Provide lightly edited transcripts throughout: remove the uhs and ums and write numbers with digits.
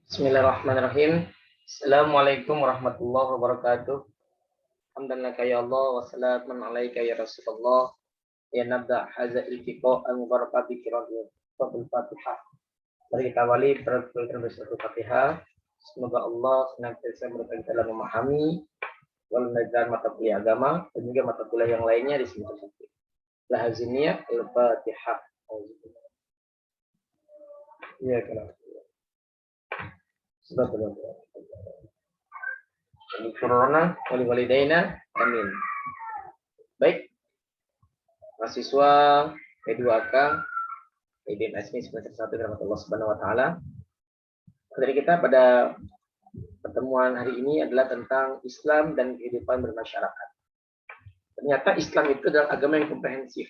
Bismillahirrahmanirrahim. Assalamualaikum warahmatullahi wabarakatuh. Alhamdulillah ya Allah wa salamun alaika ya Rasulullah. Ya nabda hadza iltiqa al-mubarakah bi qira'atil Fatihah. Mari kita awali perbuatan bersurat Fatihah. Semoga Allah senantiasa memberkahi kita dalam memahami wal belajar mata kuliah agama dan juga mata kuliah yang lainnya di sini tersebut. Lahazimiyah al-Fatihah. Ya kan. Corona walidaina amin. Baik, mahasiswa P2K IBM Asmi semester 1 rahmatullah subhanahu wa ta'ala. Materi kita pada pertemuan hari ini adalah tentang Islam dan kehidupan bermasyarakat. Ternyata Islam itu adalah agama yang komprehensif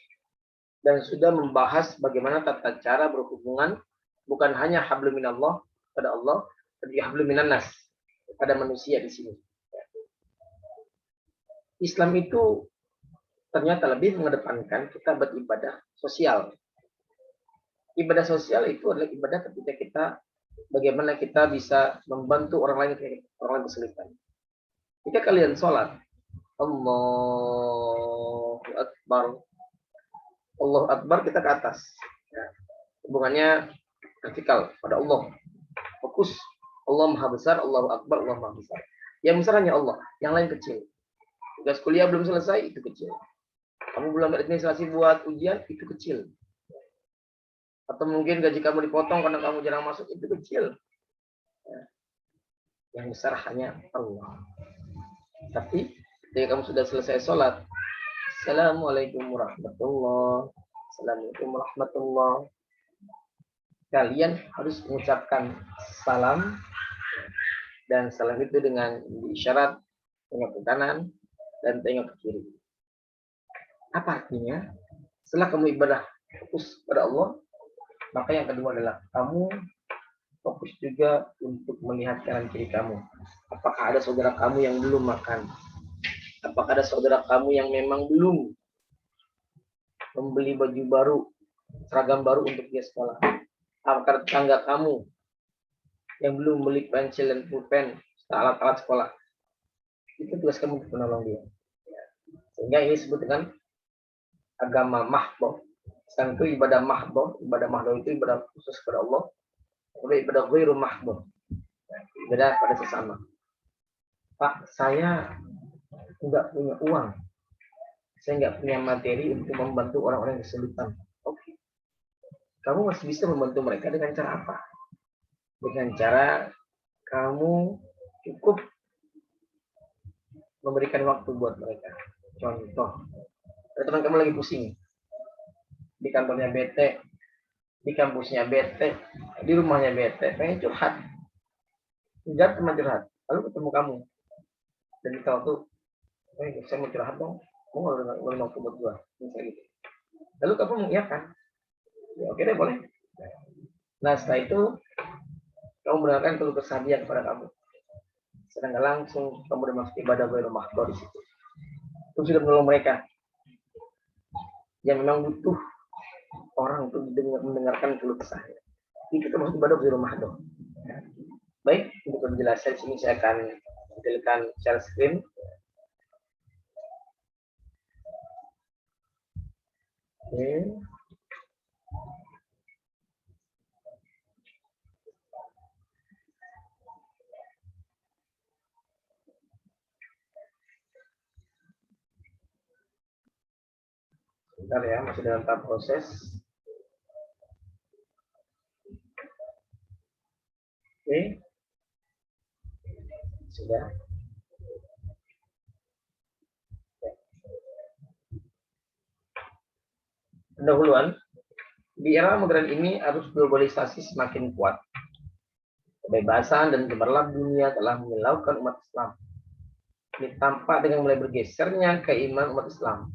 dan sudah membahas bagaimana tata cara berhubungan bukan hanya hablum minallah pada Allah, tapi hablum minannas pada manusia di sini. Islam itu ternyata lebih mengedepankan kita beribadah sosial. Ibadah sosial itu adalah ibadah ketika kita bagaimana kita bisa membantu orang lain kesulitan. Jika kalian sholat, Allahu Akbar, Allahu Akbar, kita ke atas. Hubungannya vertikal pada Allah. Fokus. Allah Maha Besar, Allahu Akbar, Allah Maha Besar. Yang besar hanya Allah, yang lain kecil. Tugas kuliah belum selesai, itu kecil. Kamu belum administrasi buat ujian, itu kecil. Atau mungkin gaji kamu dipotong karena kamu jarang masuk, itu kecil. Yang besar hanya Allah. Tapi ketika kamu sudah selesai sholat, Assalamualaikum warahmatullahi wabarakatuh. Assalamualaikum warahmatullahi wabarakatuh. Kalian harus mengucapkan salam, dan salam itu dengan isyarat tengok ke kanan dan tengok ke kiri. Apa artinya? Setelah kamu ibadah fokus pada Allah, maka yang kedua adalah kamu fokus juga untuk melihat kanan kiri kamu. Apakah ada saudara kamu yang belum makan? Apakah ada saudara kamu yang memang belum membeli baju baru, seragam baru untuk dia sekolah? Apakah tetangga kamu yang belum beli pensil dan pulpen, alat-alat sekolah? Itu tugas kamu untuk menolong dia. Sehingga ini disebut dengan agama mahdoh. Sekarang itu ibadah mahdoh. Ibadah mahdoh itu ibadah khusus kepada Allah. Kemudian ibadah ghairu mahdoh, ibadah pada sesama. Pak, saya nggak punya uang. Saya nggak punya materi untuk membantu orang-orang yang kesulitan. Oke. Kamu masih bisa membantu mereka dengan cara apa? Dengan cara kamu cukup memberikan waktu buat mereka. Contoh, teman kamu lagi pusing, di kantornya bete, di kampusnya bete, di rumahnya bete, pengen curhat, jangan teman curhat, lalu ketemu kamu, dan kita waktu, saya mau curhat dong, kamu nggak mau waktu buat gua, misalnya gitu. Lalu kamu mengiyakan, ya oke deh boleh. Nah setelah itu kamu mendengarkan keluh kesah dia kepada kamu, sedangkan langsung kamu udah masuk ibadah ghairu mahdoh di situ. Kamu sudah menolong mereka yang memang butuh orang untuk mendengarkan keluh kesahnya. Ini kita masuk ibadah ghairu mahdoh. Baik, untuk penjelasan sini saya akan tampilkan share screen. Oke. Sebentar ya, masih dalam tahap proses. Oke. Sudah. Pendahuluan, di era modern ini arus globalisasi semakin kuat. Kebebasan dan keberlangsungan dunia telah menyilaukan umat Islam. Ini tampak dengan mulai bergesernya keimanan umat Islam.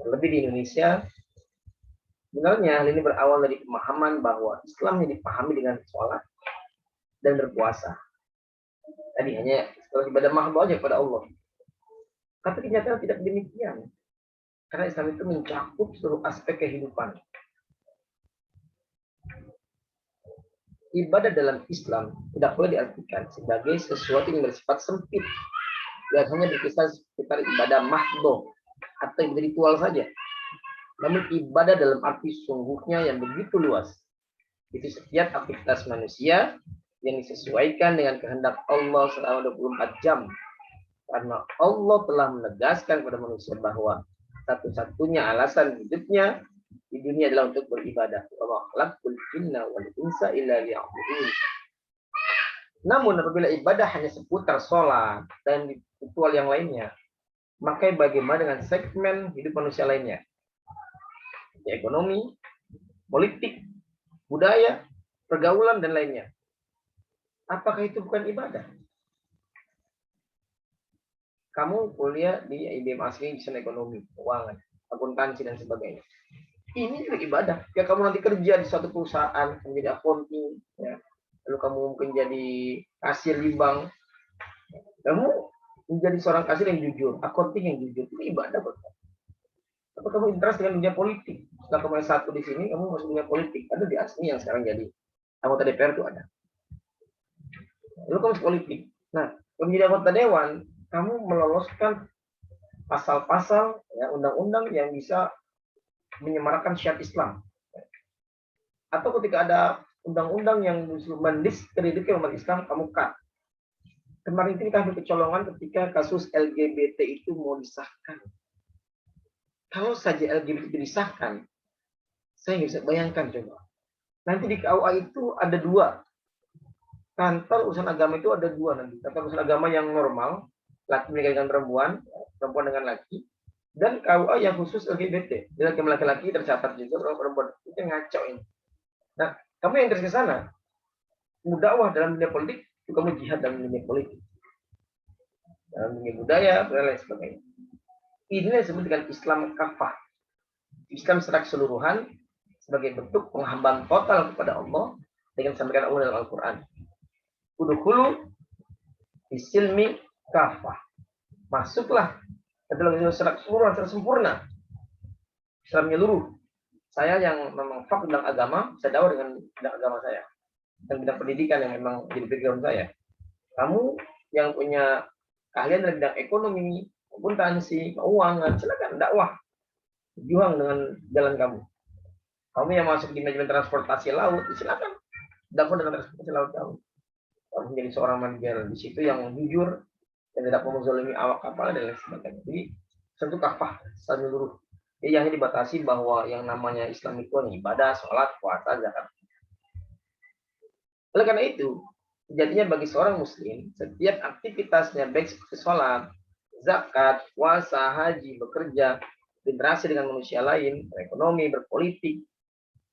Terlebih di Indonesia, sebenarnya hal ini berawal dari pemahaman bahwa Islam yang dipahami dengan sholat dan berpuasa. Tadi hanya ibadah mahdoh aja kepada Allah. Tapi kenyataan tidak demikian. Karena Islam itu mencakup seluruh aspek kehidupan. Ibadah dalam Islam tidak boleh diartikan sebagai sesuatu yang bersifat sempit. Biasanya berkisar sekitar ibadah mahdoh atau ritual saja. Namun ibadah dalam arti sungguhnya yang begitu luas. Itu setiap aktivitas manusia yang disesuaikan dengan kehendak Allah selama 24 jam. Karena Allah telah menegaskan kepada manusia bahwa satu-satunya alasan hidupnya di dunia adalah untuk beribadah. Wa khalaqtul jinna wal insa illa liya'budun. Namun apabila ibadah hanya seputar sholat dan ritual yang lainnya, maka bagaimana dengan segmen hidup manusia lainnya? Ekonomi, politik, budaya, pergaulan, dan lainnya. Apakah itu bukan ibadah? Kamu kuliah di IBM asli, desain ekonomi, keuangan, akuntansi, dan sebagainya. Ini juga ibadah. Ya kamu nanti kerja di suatu perusahaan, menjadi accounting, ya. Lalu kamu mungkin jadi kasir di bank. Kamu menjadi seorang kasir yang jujur, accounting yang jujur. Itu ibadah, buat kamu. Atau kamu interest dengan dunia politik. Setelah kamu S1 di sini, kamu masuk dunia politik. Ada di asli yang sekarang jadi anggota DPR itu ada. Lalu kamu masuk politik. Nah, kamu menjadi anggota dewan, kamu meloloskan pasal-pasal, ya, undang-undang yang bisa menyemarakan syiar Islam. Atau ketika ada undang-undang yang mendiskreditkan umat Islam, kamu cut. Kemarin ini kami kecolongan ketika kasus LGBT itu mau disahkan. Kalau saja LGBT itu disahkan, saya nggak bisa bayangkan coba. Nanti di KUA itu ada dua. Kantor urusan agama itu ada dua nanti. Kantor urusan agama yang normal, laki menikah dengan perempuan, perempuan dengan laki, dan KUA yang khusus LGBT. Jadi laki-laki tercatat juga perempuan. Itu ngaco ini. Nah, kamu yang terus ke sana, dakwah dalam dunia politik, kamu jihad dalam dunia politik, dalam dunia budaya, dan lain sebagainya. Ini disebut dengan Islam kafah. Islam secara keseluruhan sebagai bentuk penghambaan total kepada Allah dengan disampaikan Allah dalam Al-Quran. Udkhulu bisilmi kafah. Masuklah ke dalam Islam secara keseluruhan, secara sempurna. Islam menyeluruh. Saya yang memang fak tentang agama, saya dakwah dengan bidang agama saya. Dan bidang pendidikan yang memang jadi background saya. Kamu yang punya keahlian dalam bidang ekonomi, akuntansi, keuangan, silakan dakwah. Berjuang dengan jalan kamu. Kamu yang masuk di manajemen transportasi laut, silakan dakwah dengan transportasi laut kamu. Kamu menjadi seorang manajer di situ yang jujur dan tidak menzalimi awak kapal dan lain sebagainya. Jadi tentu kafah seluruh. Jadi yang dibatasi bahwa yang namanya Islam itu ibadah, sholat, puasa, zakat. Oleh karena itu, jadinya bagi seorang muslim, setiap aktivitasnya baik seperti sholat, zakat, puasa, haji, bekerja, berinteraksi dengan manusia lain, berekonomi, berpolitik,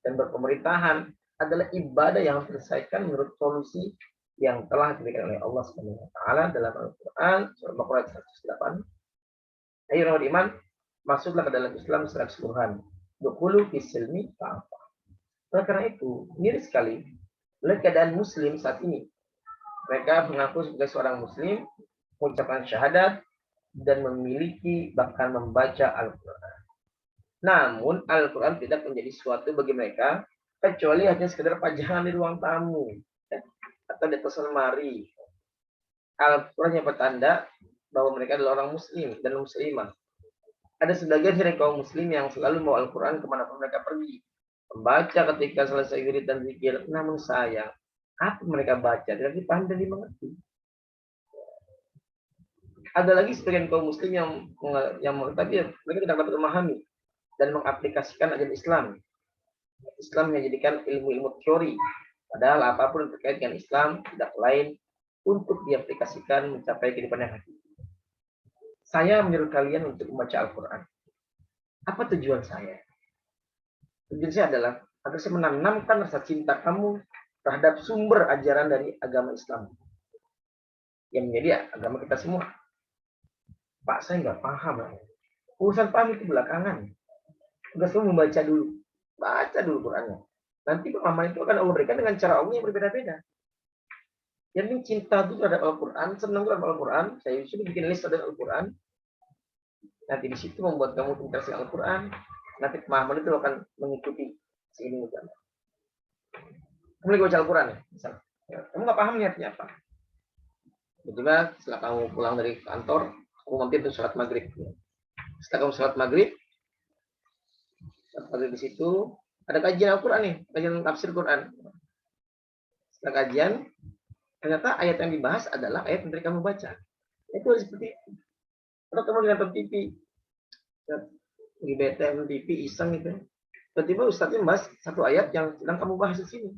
dan berpemerintahan adalah ibadah yang harus diselesaikan menurut solusi yang telah diberikan oleh Allah Subhanahu wa taala dalam Al-Qur'an surah Baqarah 108. Ayo iman, masuklah ke dalam Islam secara keseluruhan. Dukhulu fisilmi kafah. Oleh karena itu, miris sekali melihat keadaan muslim saat ini. Mereka mengaku sebagai seorang muslim, mengucapkan syahadat, dan memiliki bahkan membaca Al-Quran. Namun Al-Quran tidak menjadi suatu bagi mereka kecuali hanya sekedar pajangan di ruang tamu atau di atas lemari. Al-Quran yang bertanda bahwa mereka adalah orang muslim dan muslimah. Ada sebagian dari kaum muslim yang selalu membawa Al-Quran kemanapun mereka pergi, membaca ketika selesai wirid dan zikir. Namun sayang, apa mereka baca tidak dipahami dan dimengerti. Ada lagi sebagian kaum muslim yang mengatakan mereka tidak dapat memahami dan mengaplikasikan ajaran Islam. Islam menjadikan ilmu-ilmu teori, padahal apapun yang terkait dengan Islam tidak lain untuk diaplikasikan mencapai kehidupan yang hakiki. Saya menyuruh kalian untuk membaca Al-Quran. Apa tujuan saya? Tujuan saya adalah agar saya menanamkan rasa cinta kamu terhadap sumber ajaran dari agama Islam yang menjadi agama kita semua. Pak, saya nggak paham. Urusan paham itu belakangan. Tugas kamu membaca dulu. Baca dulu Qurannya. Nanti pemahaman itu akan Allah berikan dengan cara Allah yang berbeda-beda. Yang penting cinta itu terhadap Al-Quran, senang terhadap Al-Quran. Saya sudah bikin list terhadap Al-Quran. Nanti di situ membuat kamu interest Al-Quran. Nanti pemahaman itu akan mengikuti seiring dengan. Kamu lagi baca Al-Quran ya? Misalnya. Ya, kamu nggak paham niatnya apa. Tiba-tiba setelah kamu pulang dari kantor, kamu mampir tuh sholat maghrib. Setelah kamu sholat maghrib di situ ada kajian Al-Quran nih, kajian tafsir Quran. Setelah kajian, ternyata ayat yang dibahas adalah ayat yang tadi kamu baca. Itu harus seperti itu. Kalau kamu di nonton TV, di BTM TV iseng gitu, tiba-tiba Ustadznya membahas satu ayat yang sedang kamu bahas di sini.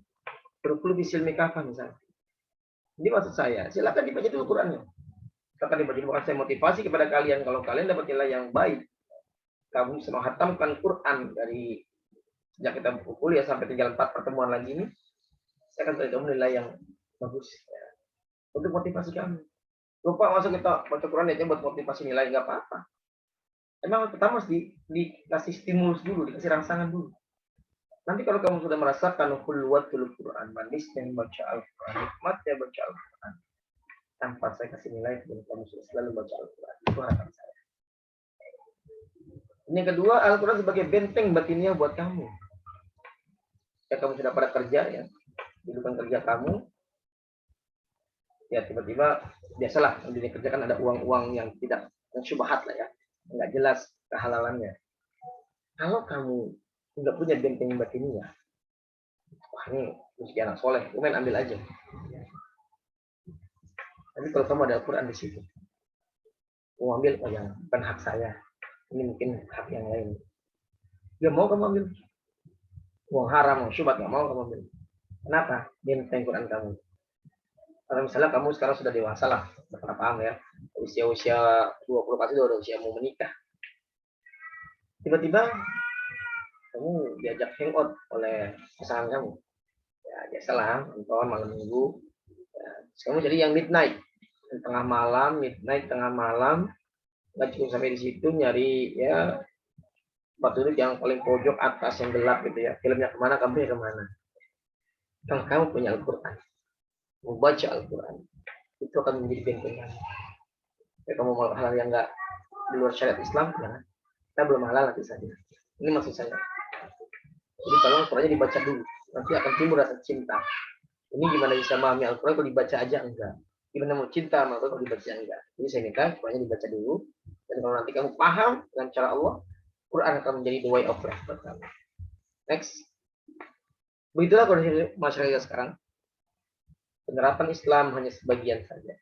Berkulu bisil mikafah misalnya. Jadi maksud saya, silakan dibaca dulu Qurannya. Silakan dibaca dulu. Saya motivasi kepada kalian, kalau kalian dapat nilai yang baik, kamu bisa menghatamkan Quran dari sejak kita buku kuliah sampai tinggal 4 pertemuan lagi ini, saya akan beri kamu nilai yang bagus ya. Untuk motivasi kamu. Lupa masuk kita baca Quran aja buat motivasi nilai, nggak apa-apa. Emang pertama harus dikasih stimulus dulu, dikasih rangsangan dulu. Nanti kalau kamu sudah merasakan khulwatul Quran, manisnya baca Al-Quran, nikmatnya baca Al-Quran, tanpa saya kasih nilai, kamu sudah selalu baca Al-Quran. Itu harapan saya. Ini yang kedua, Al-Quran sebagai benteng batinnya buat kamu. Ya kamu sudah pada kerja ya, kehidupan kerja kamu, ya tiba-tiba biasalah di dunia kerja kan ada uang-uang yang tidak yang syubhat lah ya, nggak jelas kehalalannya. Kalau kamu nggak punya benteng batinnya, wah ini rezeki anak soleh, main ambil aja. Tapi kalau kamu ada Al-Quran di situ, mau ambil oh yang bukan hak saya, ini mungkin hak yang lain. Gak mau kamu ambil, uang haram, uang syubhat nggak mau kamu ambil. Kenapa? Benteng Quran kamu. Kalau misalnya kamu sekarang sudah dewasa lah, sudah paham ya, usia-usia 20 pasti udah usia mau menikah. Tiba-tiba kamu diajak hangout oleh pasangan kamu. Ya biasalah, nonton malam minggu. Ya, kamu jadi yang midnight, tengah malam, tengah malam, nggak cukup sampai di situ nyari ya tempat duduk yang paling pojok atas yang gelap gitu ya. Filmnya kemana, kamu ya kemana. Kalau kamu punya Al-Quran, membaca Al-Quran, itu akan menjadi bentengan. Ya, kamu mau hal yang nggak di luar syariat Islam, jangan. Kita belum halal nanti saja. Ini maksud saya. Jadi kalau Al-Qurannya dibaca dulu, nanti akan timbul rasa cinta. Ini gimana bisa memahami Al-Quran kalau dibaca aja enggak? Gimana mau cinta sama Al-Quran kalau dibaca enggak? Jadi saya minta Qurannya dibaca dulu. Dan kalau nanti kamu paham dengan cara Allah, Quran akan menjadi the way of life buat kamu. Next. Begitulah kondisi masyarakat sekarang. Penerapan Islam hanya sebagian saja.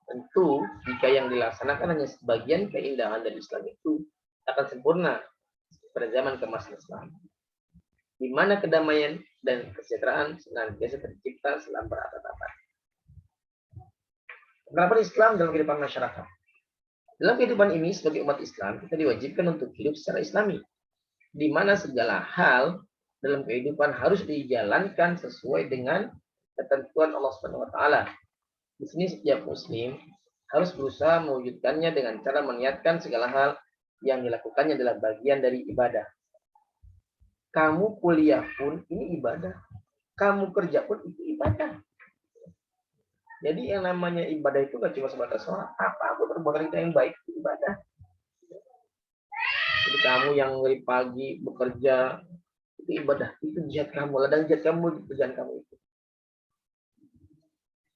Tentu, jika yang dilaksanakan hanya sebagian, keindahan dari Islam itu akan sempurna pada zaman keemasan Islam, di mana kedamaian dan kesejahteraan senantiasa tercipta selama berabad-abad. Penerapan Islam dalam kehidupan masyarakat. Dalam kehidupan ini, sebagai umat Islam, kita diwajibkan untuk hidup secara Islami, di mana segala hal dalam kehidupan harus dijalankan sesuai dengan ketentuan Allah Subhanahu wa taala. Di sini setiap muslim harus berusaha mewujudkannya dengan cara meniatkan segala hal yang dilakukannya adalah bagian dari ibadah. Kamu kuliah pun ini ibadah. Kamu kerja pun itu ibadah. Jadi yang namanya ibadah itu gak cuma sebatas sholat. Apapun perbuatan kita yang baik itu ibadah. Jadi kamu yang dari pagi bekerja itu ibadah. Itu jihad kamu. Ladang jihad kamu di pekerjaan kamu itu.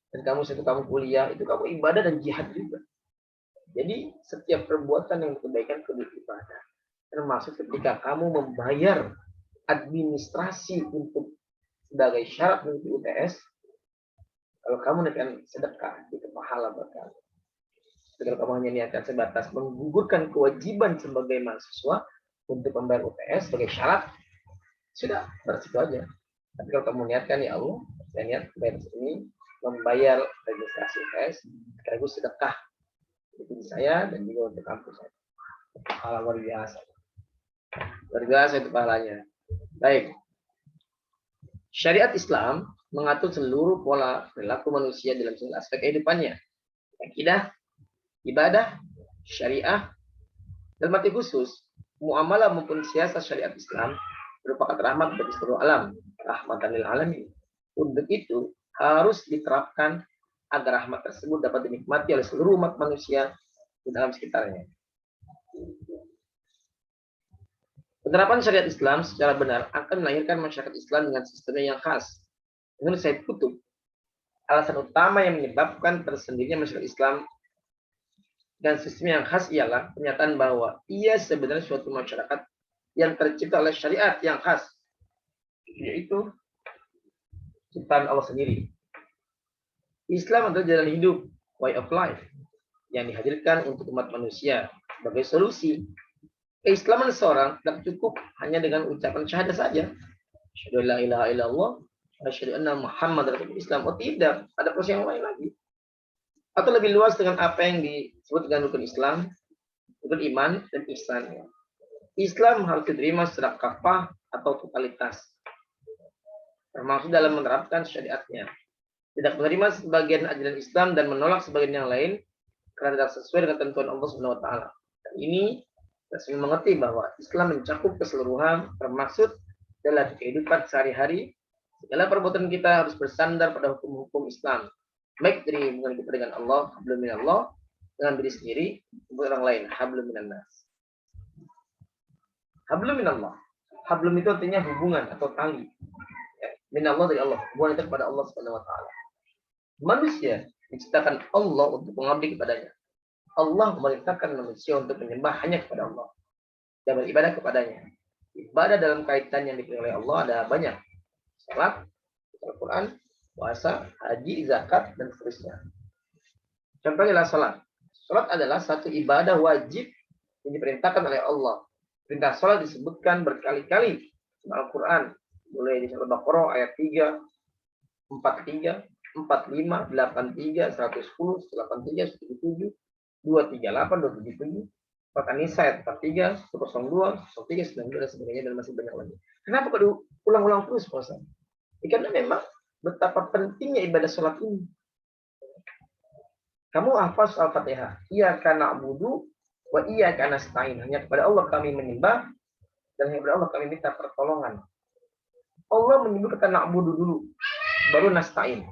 Dan kamu kuliah itu kamu ibadah dan jihad juga. Jadi setiap perbuatan yang kebaikan itu ibadah. Termasuk ketika kamu membayar administrasi untuk sebagai syarat mengikuti UTS, kalau kamu niatkan sedekah itu pahala buat kamu. Kalau kamu hanya niatkan sebatas menggugurkan kewajiban sebagai mahasiswa untuk membayar UTS sebagai syarat, sudah berarti itu aja. Tapi kalau kamu niatkan ya Allah, saya niat bayar ini membayar registrasi UTS sekaligus sedekah untuk saya dan juga untuk kampus saya. Pahala luar biasa. Luar biasa itu pahalanya. Baik. Syariat Islam mengatur seluruh pola perilaku manusia dalam segala aspek kehidupannya. Akidah, ibadah, syariah, dalam arti khusus, muamalah maupun siasat syariat Islam merupakan rahmat bagi seluruh alam, rahmatan lil alamin. Untuk itu harus diterapkan agar rahmat tersebut dapat dinikmati oleh seluruh umat manusia di dalam sekitarnya. Penerapan syariat Islam secara benar akan melahirkan masyarakat Islam dengan sistemnya yang khas. Menurut Said Qutb, alasan utama yang menyebabkan tersendirinya masyarakat Islam dan sistem yang khas ialah pernyataan bahwa ia sebenarnya suatu masyarakat yang tercipta oleh syariat yang khas, yaitu ciptaan Allah sendiri. Islam adalah jalan hidup, way of life, yang dihadirkan untuk umat manusia sebagai solusi. Keislaman seorang tidak cukup hanya dengan ucapan syahadat saja. Asyhadu la ilaha illallah, asyhadu anna Muhammad rasulullah Islam. Oh tidak, ada proses yang lain lagi. Atau lebih luas dengan apa yang disebut dengan rukun Islam, rukun iman, dan ihsan. Islam harus diterima secara kafah atau totalitas, termasuk dalam menerapkan syariatnya. Tidak menerima sebagian ajaran Islam dan menolak sebagian yang lain karena tidak sesuai dengan tentuan Allah Subhanahu wa taala. Ini resmi mengerti bahwa Islam mencakup keseluruhan, termasuk dalam kehidupan sehari-hari. Segala perbuatan kita harus bersandar pada hukum-hukum Islam, baik dari hubungan kita dengan Allah, hablum minallah, dengan diri sendiri, dengan orang lain, hablum minannas. Hablum minallah. Hablum itu artinya hubungan atau tali. Ya, minallah dari Allah, hubungan itu kepada Allah Subhanahu wa taala. Manusia diciptakan Allah untuk mengabdi kepadanya. Allah memerintahkan manusia untuk menyembah hanya kepada Allah dan beribadah kepadanya. Ibadah dalam kaitan yang dipilih oleh Allah ada banyak. Salat, Al-Quran, puasa, haji, zakat, dan seterusnya. Contohnya adalah salat. Salat adalah satu ibadah wajib yang diperintahkan oleh Allah. Perintah salat disebutkan berkali-kali dalam Al-Quran. Mulai di surah Al-Baqarah ayat 3, 43, 45, 83, 110, 83, 77, 238, 277, 4 An-Nisa ayat 43, 102, 103, 92, dan sebagainya, dan masih banyak lagi. Kenapa kok ulang-ulang terus puasa? Karena memang betapa pentingnya ibadah sholat ini. Kamu hafaz Al-Fatihah. Iyyaka na'budu wa iyyaka nasta'in. Hanya kepada Allah kami menyembah dan hanya kepada Allah kami minta pertolongan. Allah menyebut kata na'budu dulu, baru nasta'in.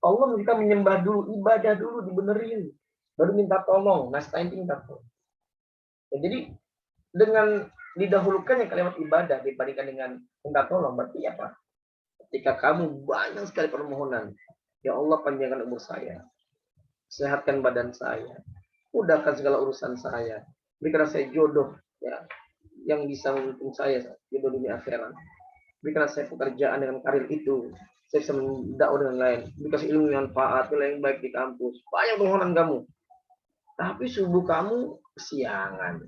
Allah minta menyembah dulu, ibadah dulu dibenerin, baru minta tolong. Nasta'in itu minta tolong. Ya, jadi dengan didahulukannya kalimat ibadah dibandingkan dengan minta tolong, berarti apa? Ketika kamu banyak sekali permohonan, ya Allah panjangkan umur saya, sehatkan badan saya, mudahkan segala urusan saya, berikan saya jodoh ya yang bisa mendukung saya jodoh dunia akhirat, berikan saya pekerjaan dengan karir itu, saya bisa mendakwah dengan lain, dikasih ilmu yang manfaat, nilai yang baik di kampus, banyak permohonan kamu, tapi subuh kamu kesiangan,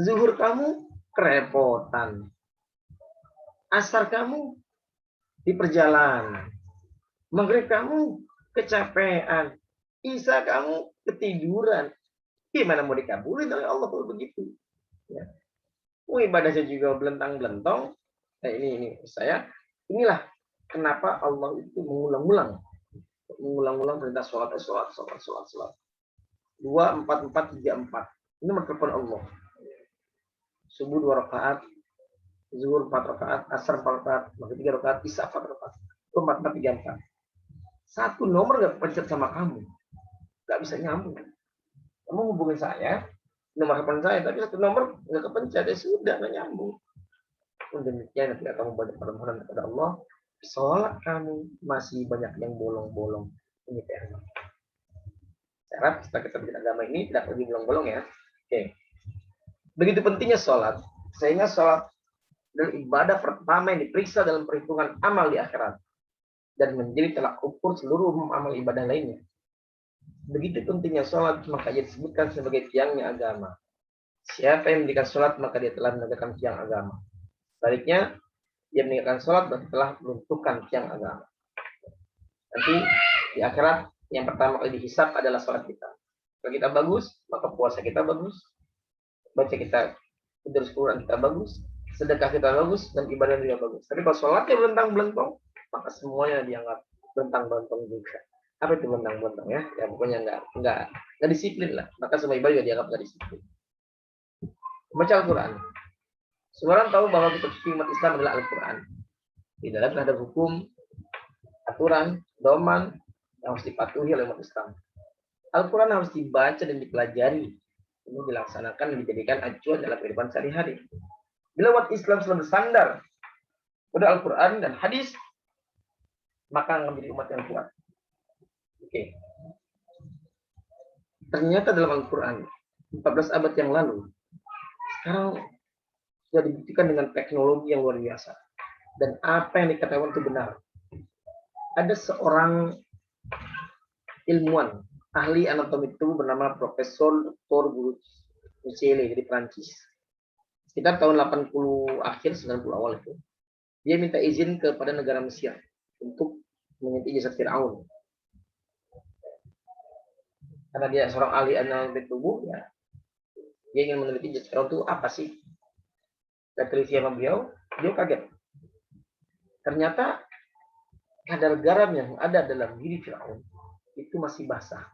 zuhur kamu kerepotan, asar kamu di perjalanan, maghrib kamu kecapean, isya kamu ketiduran. Gimana mau dikabulin oleh Allah kalau begitu? Ya. Ibadahnya juga belentang-belentong. Nah, ini saya. Inilah kenapa Allah itu mengulang-ulang perintah sholat. 2, 4, 4, 3, 4. Ini menelpon Allah. Subuh 2 rakaat, zuhur 4 rakaat, asar 4 rakaat, maghrib 3 rakaat, isya 4 rakaat. 4, 4, 3, 4. Satu nomor gak kepencet sama kamu, gak bisa nyambung. Kamu hubungin saya, nomor handphone saya, tapi satu nomor gak kepencet, ya sudah gak nyambung. Demikian ketika kamu banyak permohonan kepada Allah, sholat kamu masih banyak yang bolong-bolong. Ini PR. Saya harap setelah kita bicara agama ini tidak lagi bolong-bolong ya. Oke. Begitu pentingnya sholat, sehingga sholat adalah ibadah pertama yang diperiksa dalam perhitungan amal di akhirat dan menjadi tolak ukur seluruh amal ibadah lainnya. Begitu pentingnya sholat, maka ia disebutkan sebagai tiangnya agama. Siapa yang mendirikan sholat, maka dia telah menegakkan tiang agama. Sebaliknya, dia meninggalkan sholat berarti telah meruntuhkan tiang agama. Nanti di akhirat yang pertama kali dihisab adalah sholat kita. Kalau kita bagus, maka puasa kita bagus, baca kita tidur Quran kita bagus, sedekah kita bagus, dan ibadah kita bagus. Tapi kalau sholatnya belentang-belentong, maka semuanya dianggap belentang-belentong juga. Apa itu belentang-belentong ya? Ya pokoknya nggak disiplin lah. Maka semua ibadah dianggap nggak disiplin. Baca Al-Quran. Semua orang tahu bahwa kitab suci umat Islam adalah Al-Quran. Di dalamnya ada hukum, aturan, doman yang harus dipatuhi oleh umat Islam. Al-Quran harus dibaca dan dipelajari. Ini dilaksanakan dan dijadikan acuan dalam kehidupan sehari-hari. Bila umat Islam selalu bersandar pada Al-Quran dan hadis, maka akan menjadi umat yang kuat. Oke. Ternyata dalam Al-Quran 14 abad yang lalu, sekarang sudah dibuktikan dengan teknologi yang luar biasa. Dan apa yang dikatakan itu benar. Ada seorang ilmuwan, ahli anatomi tubuh bernama Profesor Dr. Bucele di Prancis. Sekitar tahun 80 akhir, 90 awal itu. Dia minta izin kepada negara Mesir untuk meneliti jasad Fir'aun. Karena dia seorang ahli anatomi tubuh, ya, dia ingin meneliti jasad Fir'aun itu apa sih? Dan teliti sama beliau, dia kaget. Ternyata kadar garam yang ada dalam diri Fir'aun itu masih basah.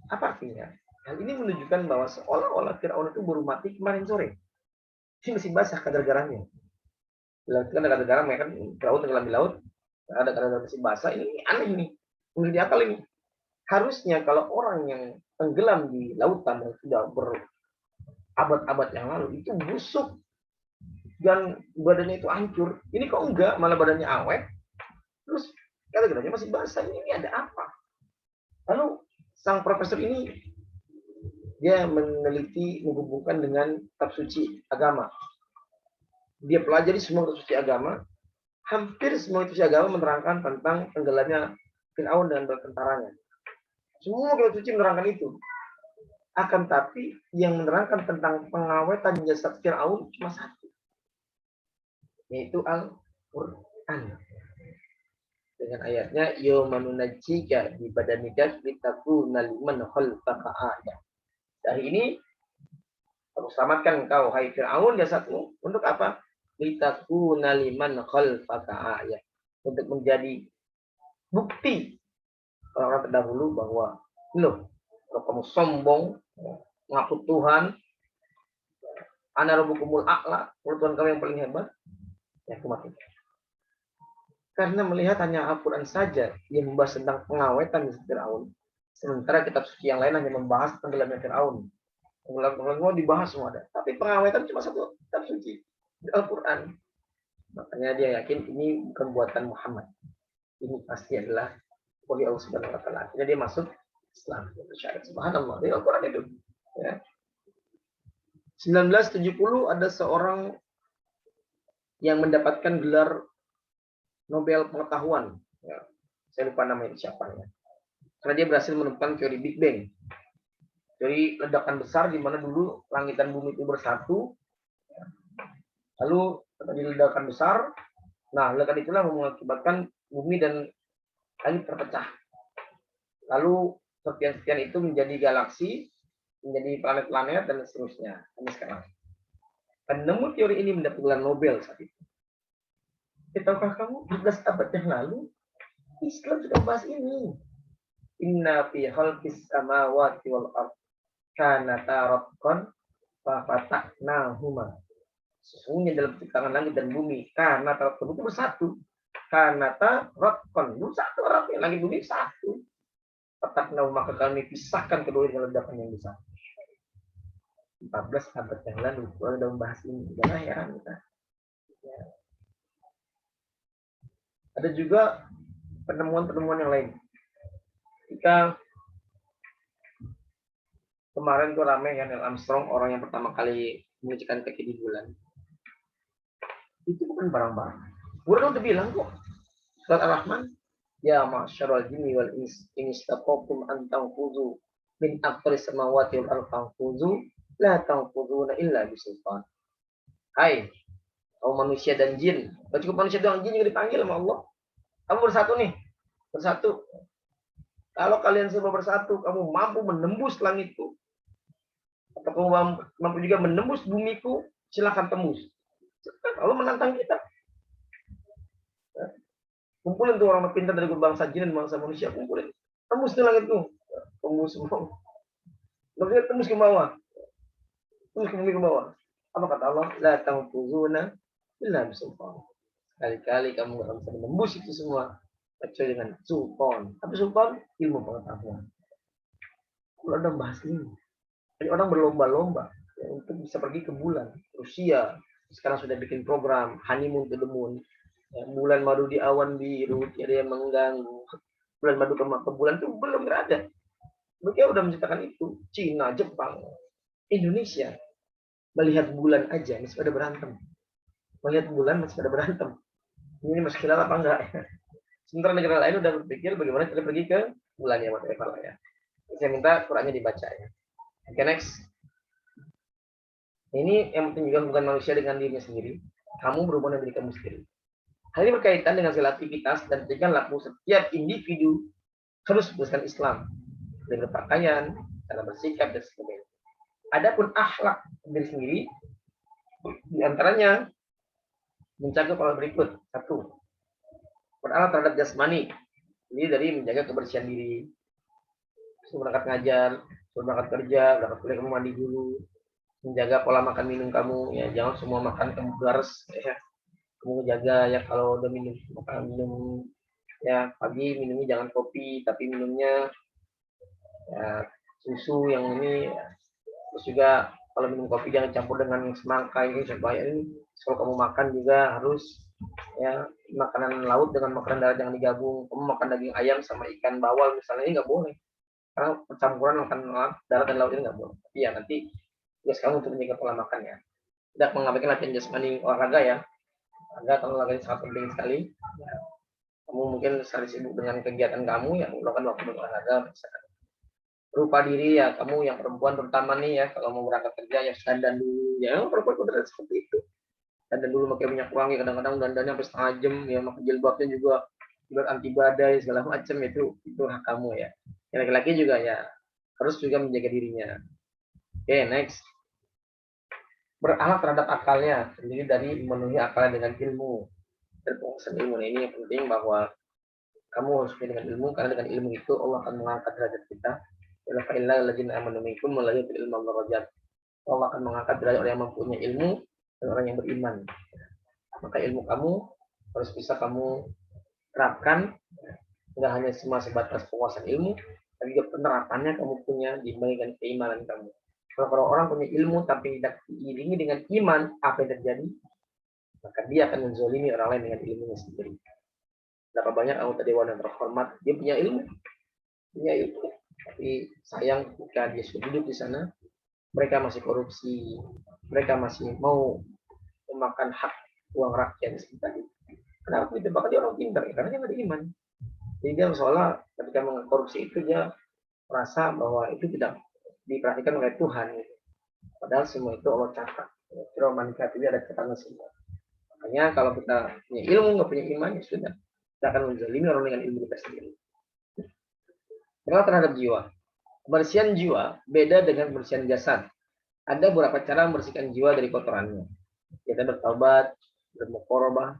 Apa artinya? Hal ini menunjukkan bahwa seolah-olah Fir'aun itu baru mati kemarin sore. Ini masih basah kadar garamnya. Laut kan ada kadar garam ya kan, Fir'aun tenggelam di laut, ada kadar garam masih basah. Ini aneh nih, menjadi akal ini. Harusnya kalau orang yang tenggelam di lautan yang sudah berabad-abad yang lalu itu busuk dan badannya itu hancur. Ini kok enggak, malah badannya awet. Terus kadar garamnya masih basah. Ini ada apa? Lalu sang profesor ini dia meneliti, menghubungkan dengan kitab suci agama. Dia pelajari semua kitab suci agama. Hampir semua kitab suci agama menerangkan tentang tenggelamnya Fir'aun dan tentaranya. Semua kitab suci menerangkan itu. Akan tapi yang menerangkan tentang pengawetan jasad Fir'aun cuma satu, yaitu Al-Quran. Dengan ayatnya yawmanunajjika bi badanika litakuna liman khalfaka ayah. Dari ini aku selamatkan engkau hai Fir'aun jasadmu untuk apa? Litakuna liman khalfaka ayah. Untuk menjadi bukti orang-orang terdahulu bahwa loh, kalau kamu sombong mengaku Tuhan, ana rabbukumul a'la, Tuhan kamu yang paling hebat, ya aku mati. Karena melihat hanya Al-Quran saja yang membahas tentang pengawetan Fir'aun, sementara kitab suci yang lain hanya membahas tenggelamnya Fir'aun. Tenggelam dibahas semua ada, tapi pengawetan cuma satu kitab suci, Al-Quran. Makanya dia yakin ini bukan buatan Muhammad, ini pasti adalah oleh Allah Subhanahu Wa Taala. Jadi dia masuk Islam, syariat. Subhanallah, di Al-Quran itu. Ya. 1970 ada seorang yang mendapatkan gelar Nobel pengetahuan. Ya, saya lupa namanya siapa ya. Karena dia berhasil menemukan teori Big Bang. Teori ledakan besar di mana dulu langit dan bumi itu bersatu. Ya. Lalu terjadi ledakan besar. Nah, ledakan itulah mengakibatkan bumi dan langit terpecah. Lalu sekian-sekian itu menjadi galaksi, menjadi planet-planet dan seterusnya. Sampai sekarang. Penemu teori ini mendapat gelar Nobel saat itu. Tahukah kamu 14 abad yang lalu Islam sudah bahas ini. Inna fi khalqis samawati wal ardh kanata ratqan fa fataqnahuma. Sesungguhnya dalam ciptaan langit dan bumi karena itu bersatu. Kanata ratqan, bersatu artinya langit bumi satu. Fataqnahuma, maka kami pisahkan kedua dengan ledakan yang besar. 14 abad yang lalu kita sudah membahas ini. Jangan heran kita. Ya. Ada juga penemuan-penemuan yang lain. Ketika kemarin tuh ramai kan Neil Armstrong, orang yang pertama kali menginjakkan kaki di bulan. Itu bukan barang-barang. Bukan udah bilang kok. Surat Ar-Rahman, ya masyarul jinni wal ins in istaqatum an tanfuzu min aqtaris samawati wal ardi tanfuzu la tanfuzuna illa bisultan. Hai, kaum manusia dan jin. Gak cukup manusia doang, jin juga dipanggil sama Allah. Kamu bersatu nih. Bersatu. Kalau kalian semua bersatu, kamu mampu menembus langitku. Atau kamu mampu juga menembus bumiku, silakan tembus. Allah menantang kita. Kumpulin tuh orang pintar dari bangsa jin dan bangsa manusia, kumpulin. Tembus ke langitku. Tembus semua. Lalu tembus ke bawah. Tembus ke bumi ke bawah. Apa kata Allah? La tanfuzuna illa bisultan. Kali-kali kamu akan bisa menembus itu semua kecuali dengan sultan. Tapi sultan ilmu pengetahuan. Kalau ada bahas ini, jadi orang berlomba-lomba ya, untuk bisa pergi ke bulan. Rusia sekarang sudah bikin program honeymoon to the moon. Ya, bulan madu di awan biru, tiada yang mengganggu. Bulan madu ke bulan itu belum ada. Mereka udah menciptakan itu. Cina, Jepang, Indonesia. Melihat bulan aja masih pada berantem. Melihat bulan masih pada berantem. Ini masih khilah apa enggak? Sementara negara lain udah berpikir bagaimana kita pergi ke bulan ya, whatever lah ya. Saya minta Qurannya dibaca ya. Oke, next. Ini yang penting juga bukan manusia dengan dirinya sendiri. Kamu berhubungan dengan diri kamu sendiri. Hal ini berkaitan dengan segala aktivitas dan tingkah laku setiap individu harus berdasarkan Islam. Dengan berpakaian, cara bersikap, dan sebagainya. Adapun akhlak diri sendiri, diantaranya mencakup hal berikut. Satu, beralat terhadap jasmani. Ini dari menjaga kebersihan diri. Sebelum berangkat ngajar, sebelum berangkat kerja, berangkat kuliah kamu mandi dulu. Menjaga pola makan minum kamu, ya jangan semua makan kamu garis, ya. Kamu jaga ya kalau udah minum ya pagi minumnya jangan kopi, tapi minumnya ya, susu yang ini. Terus juga kalau minum kopi jangan campur dengan semangka, ini supaya ini kalau kamu makan juga harus ya makanan laut dengan makanan darat jangan digabung. Kamu makan daging ayam sama ikan bawal misalnya, ini nggak boleh karena percampuran makan darat dan laut ini nggak boleh. Iya, nanti tugas kamu untuk menjaga pola makannya. Tidak mengabaikan latihan jasmani, olahraga ya. Olahraga kalau olahraga sangat penting sekali. Ya, kamu mungkin sehari sibuk dengan kegiatan kamu, ya melakukan waktu berolahraga misalkan. Rupa diri ya, kamu yang perempuan terutama nih ya, kalau mau berangkat kerja ya dandan dulu. Ya perempuan udah seperti itu. Dandan dulu pakai minyak wangi, kadang-kadang dandannya sampai setengah jam ya, pakai jilbabnya juga buat anti badai segala macam, itu hak kamu ya. Yang laki-laki juga ya harus juga menjaga dirinya. Oke, next. Beralat terhadap akalnya, sendiri dari memenuhi akalnya dengan ilmu. Berpengurusan ilmu ini yang penting bahwa kamu harus dengan ilmu, karena dengan ilmu itu Allah akan mengangkat derajat kita. Allah akan mengangkat derajat orang yang mempunyai ilmu dan orang yang beriman. Maka ilmu kamu harus bisa kamu terapkan, nggak hanya cuma sebatas penguasaan ilmu, tapi juga penerapannya kamu punya dibandingkan keimanan kamu. Kalau orang punya ilmu tapi tidak diiringi dengan iman, apa yang terjadi? Maka dia akan menzolimi orang lain dengan ilmunya sendiri. Berapa banyak anggota dewan yang terhormat, dia punya ilmu, tapi sayang ketika dia sudah duduk di sana, mereka masih korupsi, mereka masih mau memakan hak uang rakyat tadi. Kenapa itu? Bahkan dia orang pintar, karena dia nggak ada iman. Jadi dia seolah ketika mengkorupsi itu dia merasa bahwa itu tidak diperhatikan oleh Tuhan. Padahal semua itu Allah catat. Firman itu ada catatan semua. Makanya kalau kita punya ilmu nggak punya iman, ya sudah, kita akan menzalimi orang dengan ilmu kita sendiri. Beralat terhadap jiwa. Kebersihan jiwa beda dengan kebersihan jasad. Ada beberapa cara membersihkan jiwa dari kotorannya. Kita bertaubat, bermuqarabah,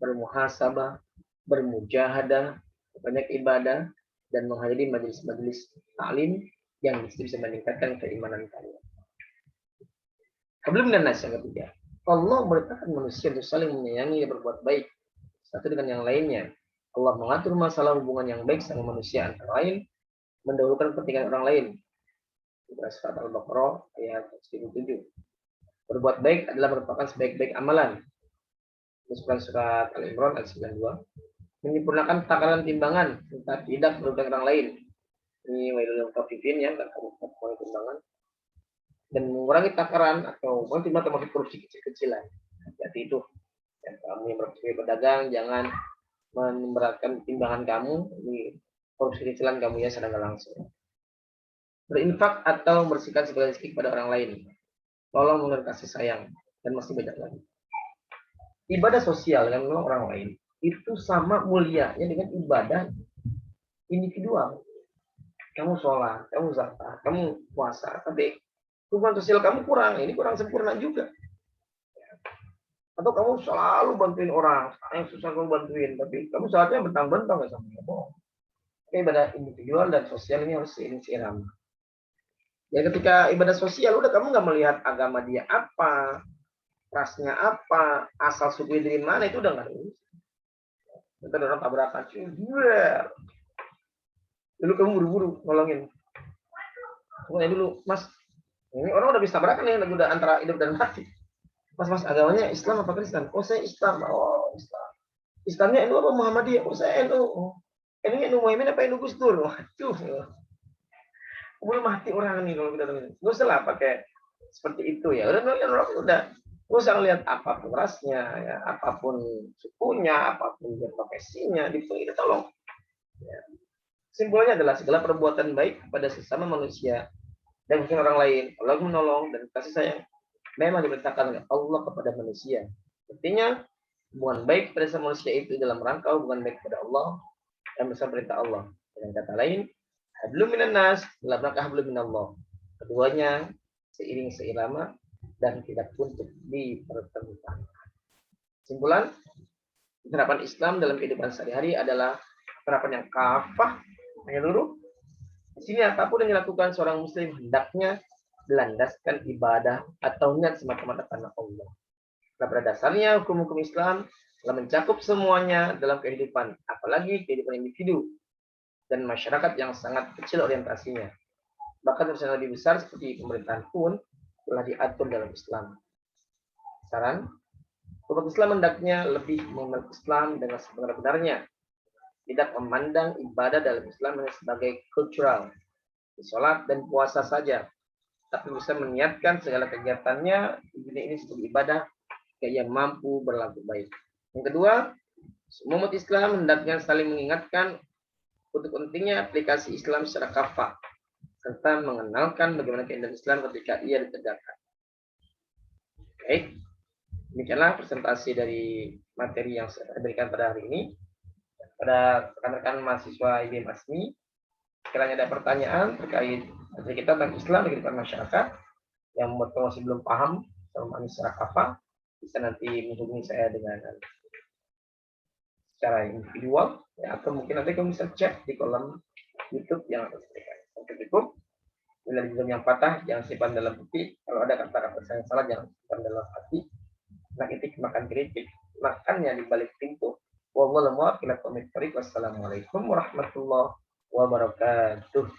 bermuhasabah, bermujahadah, banyak ibadah, dan menghadiri majelis-majelis taklim yang bisa meningkatkan keimanan kalian. Sebelum dan nas yang ketiga, Allah memerintahkan manusia untuk saling menyayangi dan berbuat baik satu dengan yang lainnya. Allah mengatur masalah hubungan yang baik sama manusia, antara lain mendahulukan kepentingan orang lain. Surat Al-Baqarah ayat 17. Berbuat baik adalah merupakan sebaik-baik amalan. Surat Al-Imran ayat 92. Menyempurnakan takaran timbangan, tidak merugikan orang lain. Ini wailul mutaffifin ya, dan kamu timbangan. Dan mengurangi takaran atau timbangan termasuk korupsi kecil-kecilan. Jadi itu, dan kamu yang berdagang jangan memberatkan timbangan kamu. Ini korupsi kecilan kamu ya secara langsung. Berinfak atau membersihkan segala rezeki kepada orang lain. Tolong mengenai kasih sayang, dan masih banyak lagi. Ibadah sosial dengan orang lain itu sama mulianya dengan ibadah individual. Kamu sholat, kamu zakat, kamu puasa, tapi hubungan sosial kamu kurang, ini kurang sempurna juga. Atau kamu selalu bantuin orang, yang susah kamu bantuin, tapi kamu saatnya bentang-bentang nggak sama kamu. Ibadah individual dan sosial ini harus seiring. Ya ketika ibadah sosial udah kamu nggak melihat agama dia apa, rasnya apa, asal suku dari mana, itu udah nggak ada urusan. Kita orang tabrakan, dulu kamu buru-buru nolongin. Pokoknya dulu, Mas, ini orang udah bisa tabrakan nih, udah antara hidup dan mati. Mas agamanya Islam apa Kristen? Oh saya Islam, oh Islam. Islamnya NU apa Muhammadiyah? Oh, saya NU. Oh, NU Muhammad apa NU Gus Dur? Waduh, udah mati orang nih kalau kita dengerin. Gak usah lah pakai seperti itu ya. Udah. Gak usah lihat apapun rasnya, ya, apapun sukunya, apapun profesinya, itu tolong. Ya. Simbolnya adalah segala perbuatan baik kepada sesama manusia dan mungkin orang lain. Allah menolong dan kasih sayang memang diperintahkan oleh Allah kepada manusia. Artinya hubungan baik pada sesama manusia itu dalam rangka hubungan baik kepada Allah dan bersama perintah Allah. Dengan kata lain, hablum minan nas dalam rangka hablum minallah. Keduanya seiring seirama dan tidak untuk dipertemukan. Kesimpulan, penerapan Islam dalam kehidupan sehari-hari adalah penerapan yang kafah, menyeluruh. Di sini apapun yang dilakukan seorang muslim hendaknya berlandaskan ibadah atau niat semata-mata karena Allah. Nah, pada dasarnya hukum-hukum Islam telah mencakup semuanya dalam kehidupan, apalagi kehidupan individu dan masyarakat yang sangat kecil orientasinya. Bahkan urusan lebih besar seperti pemerintahan pun telah diatur dalam Islam. Saran, umat Islam hendaknya lebih mengenal Islam dengan sebenar-benarnya, tidak memandang ibadah dalam Islam hanya sebagai kultural, sholat dan puasa saja, tapi bisa meniatkan segala kegiatannya ini sebagai ibadah yang mampu berlaku baik. Yang kedua, semua umat Islam hendaknya saling mengingatkan untuk pentingnya aplikasi Islam secara kafah, serta mengenalkan bagaimana keindahan Islam ketika ia ditegakkan. Baik, demikianlah presentasi dari materi yang saya berikan pada hari ini. Pada rekan-rekan mahasiswa IBM ASMI, sekiranya ada pertanyaan terkait materi kita tentang Islam di kehidupan masyarakat yang membuat kamu masih belum paham sama secara kafah, bisa nanti menghubungi saya dengan secara individual, ya, atau mungkin nanti kamu bisa chat di kolom YouTube yang akan saya berikan. Sampai cukup. Bila di yang patah, jangan simpan dalam hati. Kalau ada kata-kata yang salah, jangan simpan dalam hati. Nak itik makan kritik, makannya di balik pintu. Wassalamualaikum warahmatullahi wabarakatuh.